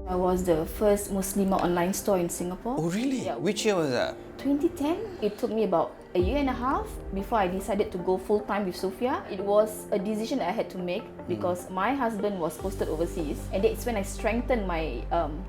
I was the first Muslimah online store in Singapore. Oh, really? Yeah. Which year was that? 2010. It took me about a year and a half before I decided to go full-time with SUFYAA. It was a decision that I had to make because my husband was posted overseas, and that's when I strengthened my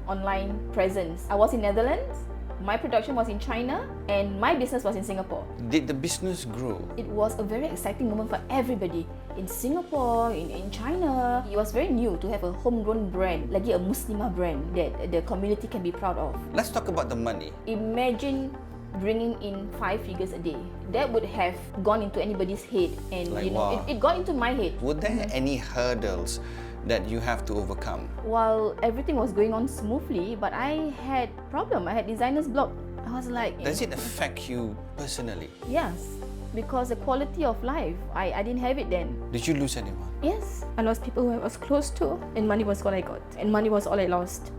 online presence. I was in Netherlands, my production was in China, and my business was in Singapore. Did the business grow? It was a very exciting moment for everybody. In Singapore, in China, it was very new to have a homegrown brand, lagi a Muslimah brand that the community can be proud of. Let's talk about the money. Imagine bringing in 5 figures a day. That would have gone into anybody's head, and Like, wow. it got into my head. Were there any hurdles that you have to overcome? While everything was going on smoothly, but I had problem. I had designer's block. I was like, Does it affect you personally? yes, because the quality of life, I didn't have it then. Did you lose anyone? Yes, I lost people who I was close to, and money was all I got, and money was all I lost.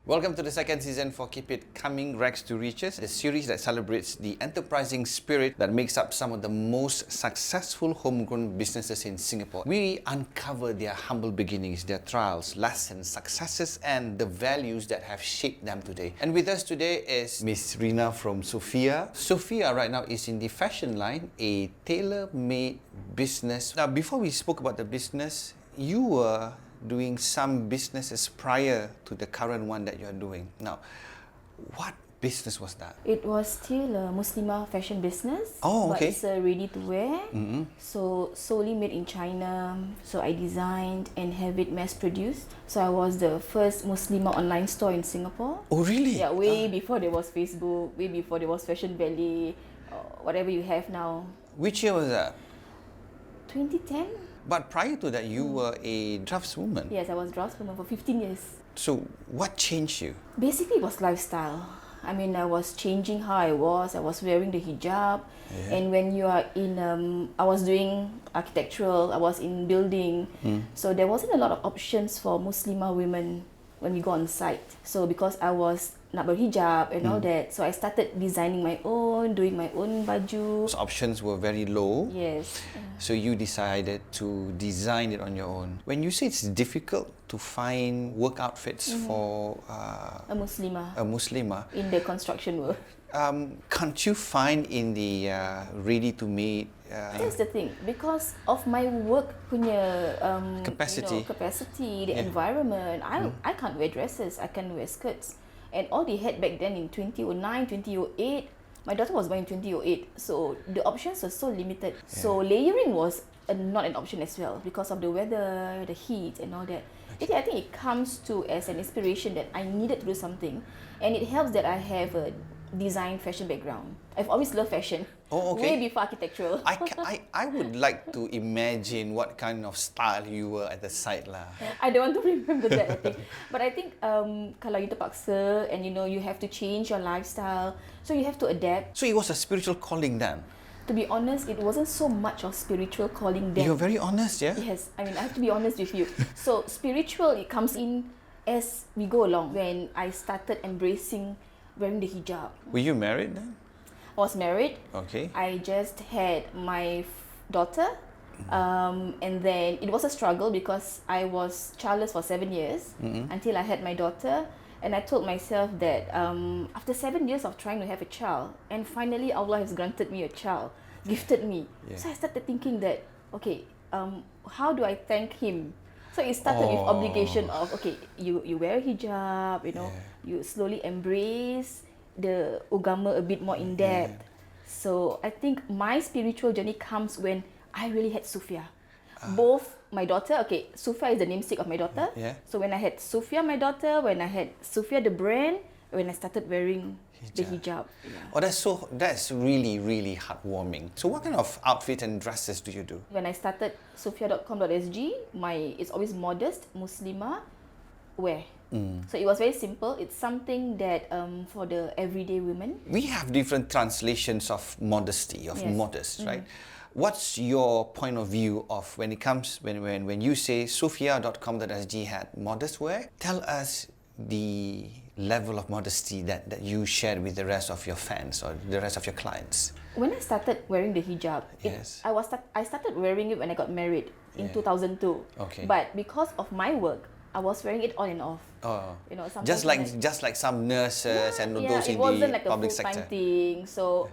Welcome to the second season for Keep It Coming, Rags to Riches, a series that celebrates the enterprising spirit that makes up some of the most successful homegrown businesses in Singapore. We uncover their humble beginnings, their trials, lessons, successes, and the values that have shaped them today. And with us today is Ms Rina from SUFYAA. SUFYAA right now is in the fashion line, a tailor-made business. Now, before we spoke about the business, you were doing some businesses prior to the current one that you're doing. Now, what business was that? It was still a Muslimah fashion business. Oh, okay. But it's a ready-to-wear. So solely made in China. So I designed and have it mass-produced. So I was the first Muslimah online store in Singapore. Oh, really? Yeah, way before there was Facebook, way before there was Fashion Valley, whatever you have now. Which year was that? 2010? But prior to that, you were a draftswoman. Yes, I was Draftswoman for 15 years. So, what changed you? Basically, it was lifestyle. I mean, I was changing how I was wearing the hijab. Yeah. And when you are in, I was doing architectural, I was in building. So there wasn't a lot of options for Muslimah women when we go on site. So because I was nak berhijab and all that, so I started designing my own, doing my own baju. Those options were very low. Yes. So you decided to design it on your own. When you say it's difficult to find work outfits for A Muslimah a Muslimah, in the construction world. can't you find in the ready-to-made That's the thing, because of my work punya Capacity. capacity, the Yeah. environment, I can't wear dresses, I can't wear skirts. And all they had back then in 2009, 2008, my daughter was born in 2008, so the options were so limited. So layering was not an option as well because of the weather, the heat and all that. I think it comes to as an inspiration that I needed to do something, and it helps that I have a design fashion background. I've always loved fashion. Oh, okay. Way before architectural. I would like to imagine what kind of style you were at the site lah. I don't want to remember that, I think. But I think kalau you terpaksa and you have to change your lifestyle, so you have to adapt. So it was a spiritual calling then? To be honest, it wasn't so much of spiritual calling then. You're very honest, yeah? Yes, I mean, I have to be honest with you. So spiritual, it comes in as we go along. When I started embracing wearing the hijab. Were you married then? I was married. Okay. I just had my daughter. And then it was a struggle because I was childless for 7 years until I had my daughter. And I told myself that after 7 years of trying to have a child, and finally Allah has granted me a child, gifted me. Yeah. So I started thinking that, okay, how do I thank him? So it started with obligation of, okay, you wear hijab, you slowly embrace the agama a bit more in depth. So I think my spiritual journey comes when I really had SUFYAA. Both my daughter, okay, SUFYAA is the namesake of my daughter. Yeah. So when I had SUFYAA, my daughter, when I had SUFYAA, the brand, when I started wearing the hijab. Yeah. Oh, that's really, really heartwarming. So what kind of outfit and dresses do you do? When I started sufya.com.sg, it's always modest Muslimah wear. So it was very simple. It's something that for the everyday women. We have different translations of modesty, of Yes. modest, right? What's your point of view of when it comes, when you say SUFYAA.com.sg had modest wear? Tell us the level of modesty that you shared with the rest of your fans or the rest of your clients. When I started wearing the hijab, Yes. I started wearing it when I got married in Yeah. 2002. Okay. But because of my work, I was wearing it on and off. Oh. You know, sometimes Just when like some nurses and those it in wasn't the like a public full-time sector. thing. So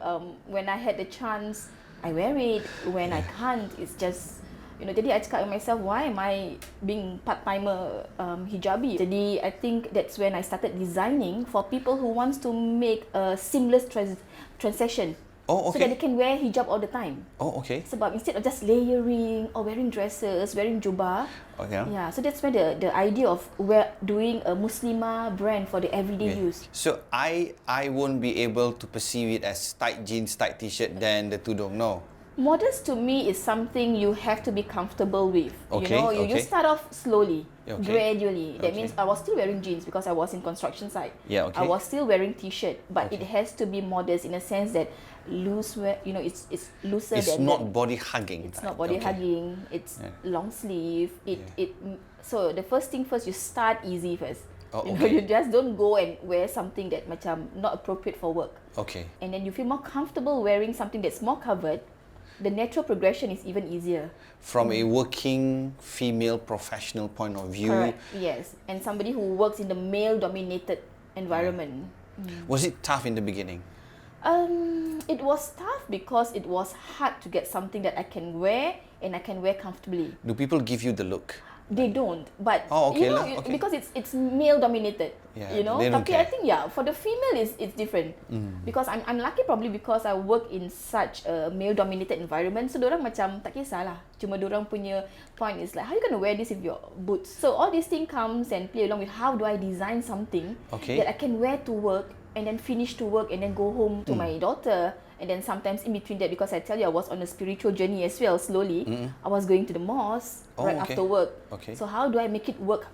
when I had the chance, I wear it. When I Yeah. can't, it's just, you know, jadi I cakap with myself, why am I being part-timer hijabi? Jadi I think that's when I started designing for people who wants to make a seamless transition. Oh, So that okay. they can wear hijab all the time. Oh, okay. Sebab instead of just layering or wearing dresses, wearing jubah, Okay. yeah, so that's where the idea of doing a Muslimah brand for the everyday Okay. use. So I won't be able to perceive it as tight jeans, tight t-shirt, then the tudung. No. Modest to me is something you have to be comfortable with. Okay, You know, you okay. start off slowly, Okay. gradually. That Okay. means I was still wearing jeans because I was in construction site. Yeah, okay. I was still wearing t-shirt, but Okay. it has to be modest in a sense that you know, it's looser It's than not body hugging. it's not body Okay. hugging. It's Yeah. long sleeve. Yeah. So the first thing first, you start easy first. Oh, You know, okay. you just don't go and wear something that macam not appropriate for work. Okay. And then you feel more comfortable wearing something that's more covered. The natural progression is even easier. From a working female professional point of view, Correct. Yes. And somebody who works in the male-dominated environment. was it tough in the beginning? It was tough because it was hard to get something that I can wear and I can wear comfortably. Do people give you the look? They don't, but Oh, okay you know, lah, okay. because it's male dominated. Yeah, you know, they don't tapi I care. think for the female it's different. Because I'm lucky probably because I work in such a male dominated environment. So dorang macam tak kisahlah. Cuma dorang punya point is like, how you gonna wear this with your boots? So all these thing comes and play along with how do I design something Okay. that I can wear to work and then finish to work and then go home to my daughter. And then sometimes in between that, because I tell you I was on a spiritual journey as well, slowly, I was going to the mosque right okay. after work. Okay. So how do I make it work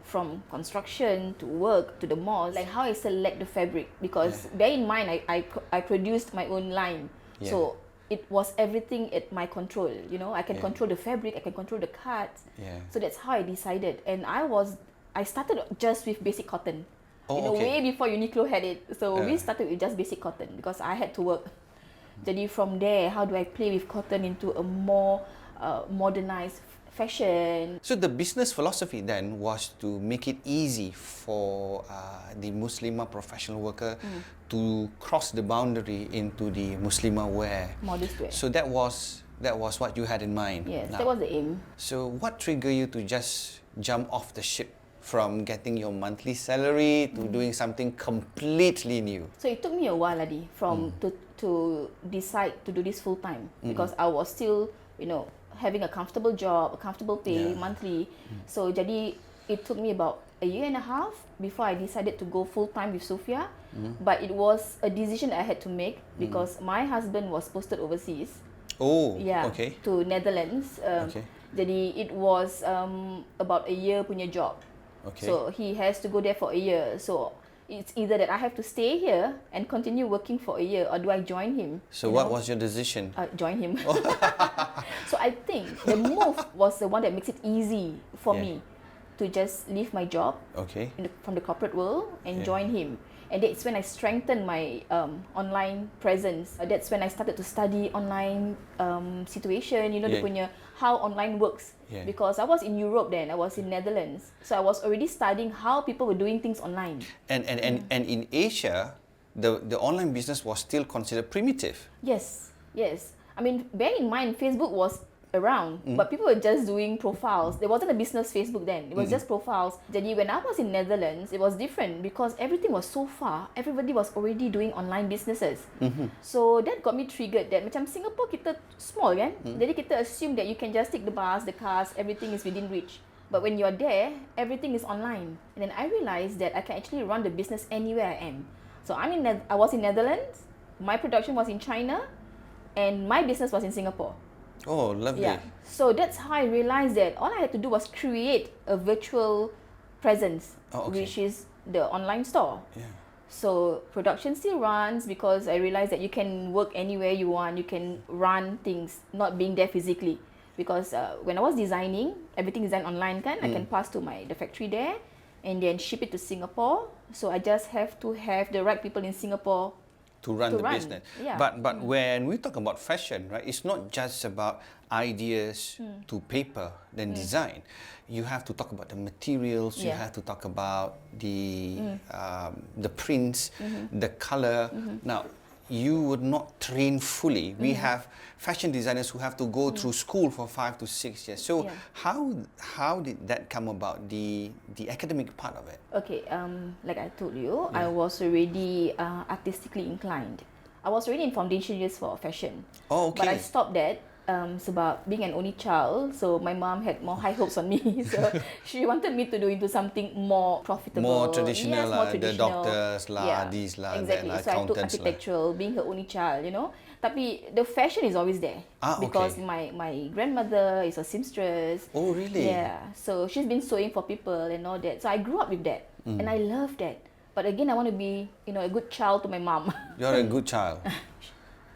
from construction to work to the mosque? Like how I select the fabric, because bear in mind I produced my own line. Yeah. So it was everything at my control, you know. I can Yeah. control the fabric, I can control the cuts. Yeah. So that's how I decided. And I started just with basic cotton. Oh, You know, okay. way before Uniqlo had it. So we Yeah. started with just basic cotton because I had to work. Jadi from there, how do I play with cotton into a more modernized fashion? So the business philosophy then was to make it easy for the Muslimah professional worker to cross the boundary into the Muslimah wear. Modest wear. So that was what you had in mind. Yes, now. that was the aim. So what triggered you to just jump off the ship from getting your monthly salary to doing something completely new? So it took me a while, Adi, to decide to do this full time because I was still, you know, having a comfortable job, a comfortable pay Yeah. monthly. So jadi it took me about a year and a half before I decided to go full time with SUFYAA. But it was a decision I had to make because my husband was posted overseas. Oh, Yeah, okay. to Netherlands. Okay. Jadi it was about a year punya job. Okay. So he has to go there for a year. So it's either that I have to stay here and continue working for a year, or do I join him? So you what know? was your decision? Join him. So I think the move was the one that makes it easy for Yeah. me to just leave my job Okay. from the corporate world and Yeah. join him. And that's when I strengthened my online presence. That's when I started to study online situation, you know, Yeah. dia punya how online works. Yeah. Because I was in Europe then, I was in Netherlands. So I was already studying how people were doing things online. And in Asia, the online business was still considered primitive. Yes, yes. I mean, bear in mind, Facebook was around, but people were just doing profiles. There wasn't a business Facebook then. It was just profiles. Jadi when I was in Netherlands, it was different because everything was so far. Everybody was already doing online businesses. So that got me triggered that macam Singapore kita small kan. Jadi kita assume that you can just take the bus, the cars, everything is within reach. But when you're there, everything is online. And then I realized that I can actually run the business anywhere I am. So I was in Netherlands, my production was in China, and my business was in Singapore. Oh, lovely. Yeah. So that's how I realized that all I had to do was create a virtual presence, Oh, okay. which is the online store. Yeah. So production still runs because I realized that you can work anywhere you want. You can run things not being there physically. Because when I was designing, everything is done online kan. I can pass to the factory there and then ship it to Singapore. So I just have to have the right people in Singapore to run the run, business. yeah. But when we talk about fashion, right, it's not just about ideas to paper, then design. You have to talk about the materials. You have to talk about the prints, the color. Now, you would not train fully. We have fashion designers who have to go through school for 5 to 6 years. So how did that come about, the academic part of it? Okay, like I told you, I was already artistically inclined. I was already in foundation years for fashion. Oh, okay. But I stopped that sebab being an only child, so my mom had more high hopes on me. So she wanted me to do into something more profitable. More traditional, yes, more traditional. the doctors lah, these lah, exactly. that lah, So I took accountants lah. architectural, being her only child, you know. Tapi the fashion is always there. Because my grandmother is a seamstress. Oh, really? Yeah. So she's been sewing for people and all that. So I grew up with that. And I love that. But again, I want to be, you know, a good child to my mom. You're a good child.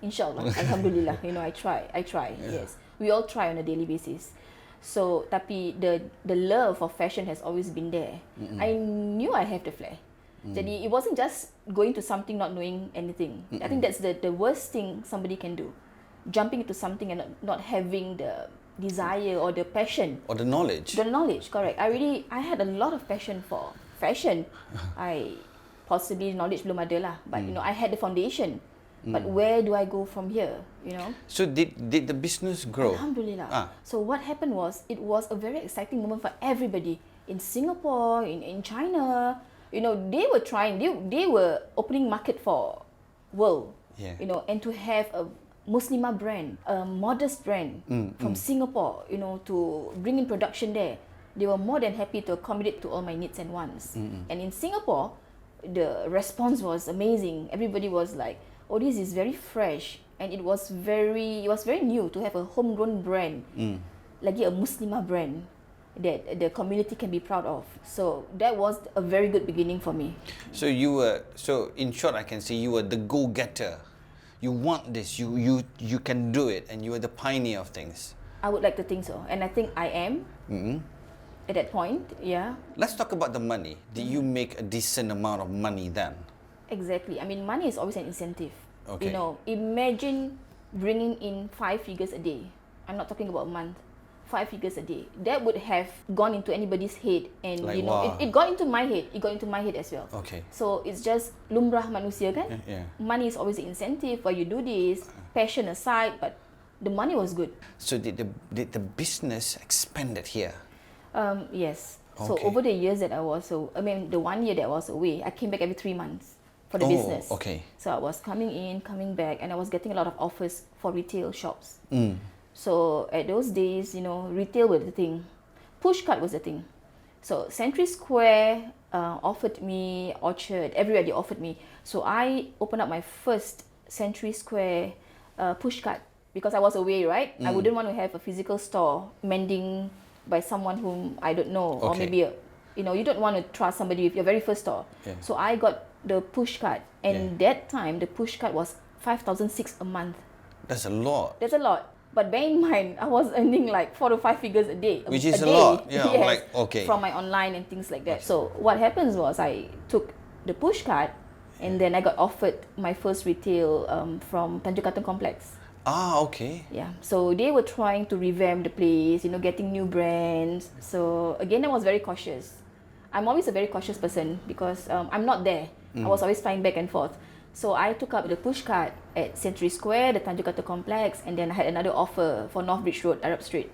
Inshallah, Alhamdulillah, you know, I try, yes. We all try on a daily basis. So, tapi the love of fashion has always been there. I knew I have the flair. Jadi, it wasn't just going to something not knowing anything. I think that's the worst thing somebody can do. Jumping into something and not having the desire or the passion. Or the knowledge. The knowledge, correct. I had a lot of passion for fashion. I possibly knowledge belum ada lah, but you know, I had the foundation. But where do I go from here, you know? So did the business grow? Alhamdulillah. So what happened was, it was a very exciting moment for everybody. In Singapore, in China, you know, they were trying, they were opening market for world, you know, and to have a Muslimah brand, a modest brand from Singapore, you know, to bring in production there. They were more than happy to accommodate to all my needs and wants. And in Singapore, the response was amazing. Everybody was like, oh, this is very fresh, and it was very new to have a homegrown brand, lagi a Muslimah brand that the community can be proud of. So that was a very good beginning for me. So in short, I can say you were the go-getter. You want this, you can do it, and you were the pioneer of things. I would like to think so, and I think I am. At that point, yeah. Let's talk about the money. Did you make a decent amount of money then? Exactly. I mean, money is always an incentive. Okay. You know, imagine bringing in 5 figures a day. I'm not talking about a month. 5 figures a day. That would have gone into anybody's head, and like, you know, it got into my head. It got into my head as well. Okay. So it's just lumrah manusia kan? Yeah. Money is always an incentive. Why you do this? Passion aside, but the money was good. So did the business expanded here? Yes. So over the years that I was, the 1 year that I was away, I came back every 3 months for the business. Okay. So I was coming in, coming back, and I was getting a lot of offers for retail shops. So at those days, you know, retail was the thing. Pushcart was the thing. So Century Square offered me, Orchard, everywhere they offered me. So I opened up my first Century Square pushcart because I was away, right? I wouldn't want to have a physical store mending by someone whom I don't know, or maybe you know, you don't want to trust somebody with your very first store. So I got the pushcart, and that time the pushcart was 5,600 a month. That's a lot. That's a lot. But bear in mind, I was earning like 4 to 5 figures a day. Which is a lot. Yeah, yes, like, okay. From my online and things like that. So what happens was, I took the pushcart, and then I got offered my first retail from Tanjung Katong Complex. Okay. Yeah. So they were trying to revamp the place, you know, getting new brands. So again, I was very cautious. I'm always a very cautious person because I'm not there. I was always flying back and forth. So I took up the pushcart at Century Square, the Tanjung Katong Complex, and then I had another offer for North Bridge Road, Arab Street.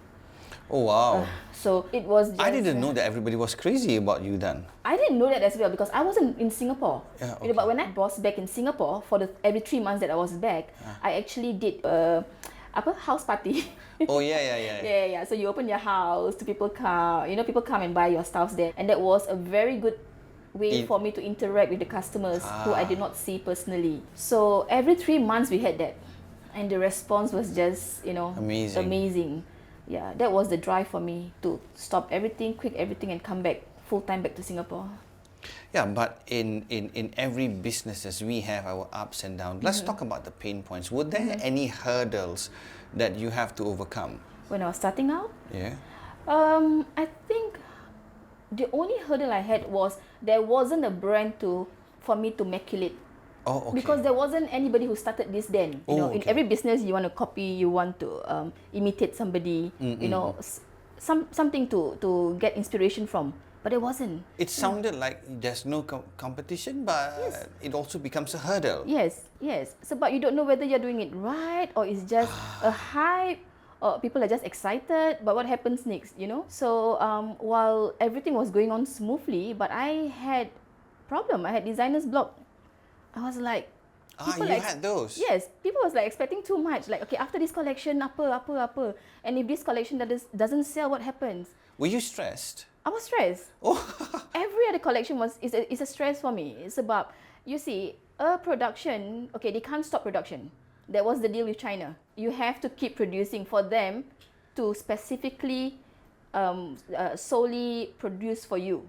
Oh, wow. So it was just, I didn't know that everybody was crazy about you then. I didn't know that as well because I wasn't in Singapore. Yeah, You know, but when I was back in Singapore, for every 3 months that I was back, I actually did a house party. Oh, yeah. So you open your house to people come. You know, people come and buy your stuffs there. And that was a very good way for me to interact with the customers who I did not see personally. So every 3 months we had that. And the response was just, you know, amazing. Yeah, that was the drive for me to stop everything, quit everything, and come back full-time back to Singapore. Yeah, but in every businesses we have our ups and downs. Let's talk about the pain points. Were there any hurdles that you have to overcome? When I was starting out? Yeah. I think the only hurdle I had was there wasn't a brand for me to maculate. Oh, okay. Because there wasn't anybody who started this then. You know, in okay. every business, you want to copy, you want to imitate somebody. You know, something to get inspiration from. But it wasn't. It sounded like there's no competition, but it also becomes a hurdle. Yes, yes. So, but you don't know whether you're doing it right or it's just a hype or people are just excited. But what happens next, you know? So, while everything was going on smoothly, but I had problem. I had designer's block. I was like, You had those? yes, people was like expecting too much. Like, okay, after this collection, apa. And if this collection doesn't sell, what happens? Were you stressed? I was stressed. Oh. Every other collection is a stress for me. It's about, you see, a production, okay, they can't stop production. That was the deal with China. You have to keep producing for them to specifically solely produce for you.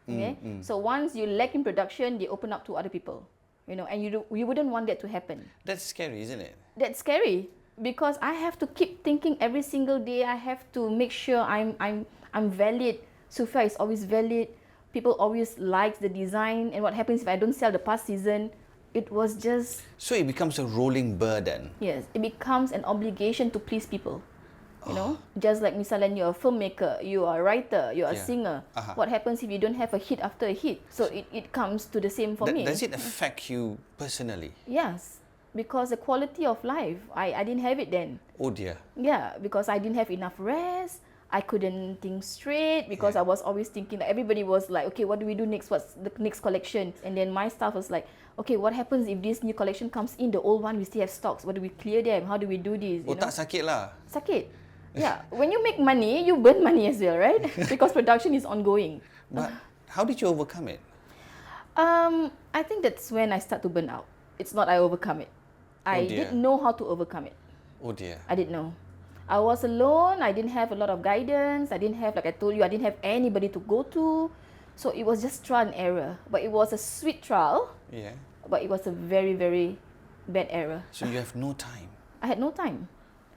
Okay? So once you lack in production, they open up to other people. You know, and you wouldn't want that to happen. That's scary, isn't it? That's scary because I have to keep thinking every single day. I have to make sure I'm valid. SUFYAA is always valid. People always like the design. And what happens if I don't sell the past season? It was just... So it becomes a rolling burden. Yes, it becomes an obligation to please people. You know, just like misalnya you're a filmmaker, you are a writer, you're a singer. What happens if you don't have a hit after a hit? So it comes to the same for me. Does it affect you personally? Yes, because the quality of life, I didn't have it then. Oh dear. Yeah, because I didn't have enough rest. I couldn't think straight because I was always thinking that everybody was like, okay, what do we do next? What's the next collection? And then my staff was like, okay, what happens if this new collection comes in, the old one, we still have stocks. What do we clear them? How do we do this? You know? Tak sakit lah. Sakit. Yeah, when you make money, you burn money as well, right? Because production is ongoing. But how did you overcome it? I think that's when I start to burn out. It's not I overcome it. I didn't know how to overcome it. Oh dear. I didn't know. I was alone. I didn't have a lot of guidance. I didn't have, like I told you, I didn't have anybody to go to. So it was just trial and error. But it was a sweet trial. Yeah. But it was a very, very bad error. So you have no time. I had no time.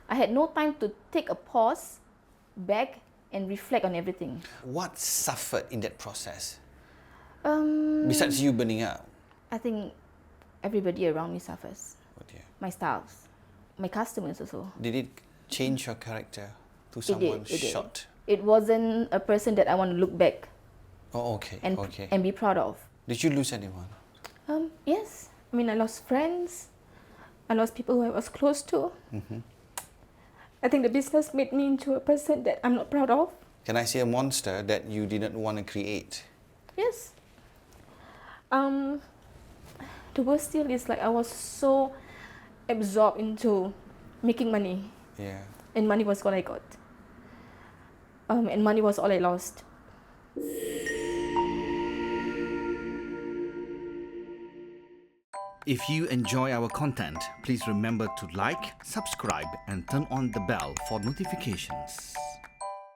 I had no time to take a pause, back, and reflect on everything. What suffered in that process? Besides you burning out? I think everybody around me suffers. Oh dear. My staffs, my customers also. Did it change your character to someone short? It wasn't a person that I want to look back Oh, okay. and be proud of. Did you lose anyone? Yes. I mean, I lost friends. I lost people who I was close to. I think the business made me into a person that I'm not proud of. Can I say a monster that you didn't want to create? Yes. The worst still is like I was so absorbed into making money. Yeah. And money was all I got. And money was all I lost. If you enjoy our content, please remember to like, subscribe, and turn on the bell for notifications.